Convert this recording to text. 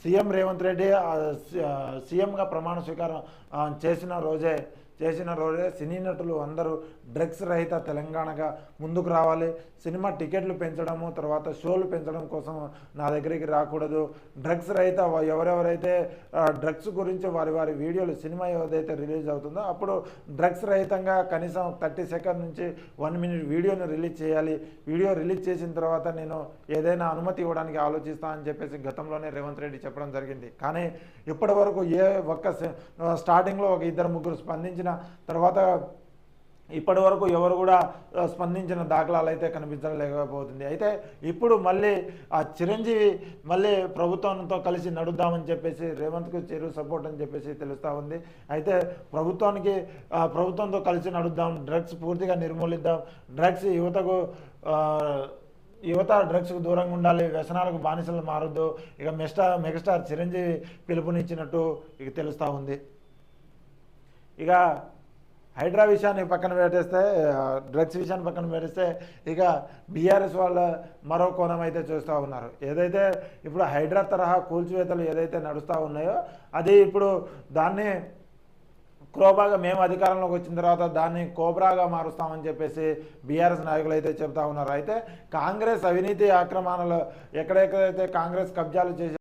CM Revanth Reddy సీఎంగా ప్రమాణ స్వీకారం చేసిన రోజే సినీ నటులు అందరూ డ్రగ్స్ రహిత తెలంగాణగా ముందుకు రావాలి, సినిమా టికెట్లు పెంచడము, తర్వాత షోలు పెంచడం కోసం నా దగ్గరికి రాకూడదు, డ్రగ్స్ రహిత ఎవరెవరైతే డ్రగ్స్ గురించి వారి వీడియోలు సినిమా ఏదైతే రిలీజ్ అవుతుందో అప్పుడు డ్రగ్స్ రహితంగా కనీసం 30 సెకండ్ నుంచి 1 మినిట్ వీడియోని రిలీజ్ చేయాలి, వీడియో రిలీజ్ చేసిన తర్వాత నేను ఏదైనా అనుమతి ఇవ్వడానికి ఆలోచిస్తా అని చెప్పేసి గతంలోనే రేవంత్ రెడ్డి చెప్పడం జరిగింది. కానీ ఇప్పటి వరకు స్టార్టింగ్లో ఒక ఇద్దరు ముగ్గురు స్పందించిన తర్వాత ఇప్పటి వరకు ఎవరు కూడా స్పందించిన దాఖలాలు అయితే కనిపించలేకపోతుంది. అయితే ఇప్పుడు మళ్ళీ ఆ చిరంజీవి మళ్ళీ ప్రభుత్వంతో కలిసి నడుద్దామని చెప్పేసి రేవంత్కు చెరు సపోర్ట్ అని చెప్పేసి తెలుస్తూ ఉంది. అయితే ప్రభుత్వంతో కలిసి నడుద్దాం, డ్రగ్స్ పూర్తిగా నిర్మూలిద్దాం, యువత డ్రగ్స్కు దూరంగా ఉండాలి, వ్యసనాలకు బానిసలు మారొద్దు, ఇక మెగాస్టార్ చిరంజీవి పిలుపునిచ్చినట్టు ఇక తెలుస్తూ ఉంది. ఇక హైడ్రా విషయాన్ని పక్కన పెట్టేస్తే, డ్రగ్స్ విషయాన్ని పక్కన పెట్టేస్తే ఇక బీఆర్ఎస్ వాళ్ళ మరో కోణం అయితే చూస్తూ ఉన్నారు. ఏదైతే ఇప్పుడు హైడ్రా తరహా కూల్చివేతలు ఏదైతే నడుస్తూ ఉన్నాయో అది ఇప్పుడు దాన్ని క్రోబాగా మేము అధికారంలోకి వచ్చిన తర్వాత దాన్ని కోబ్రాగా మారుస్తామని చెప్పేసి బీఆర్ఎస్ నాయకులు అయితే చెప్తా ఉన్నారు. అయితే కాంగ్రెస్ అవినీతి ఆక్రమణలు ఎక్కడెక్కడైతే కాంగ్రెస్ కబ్జాలు చేసి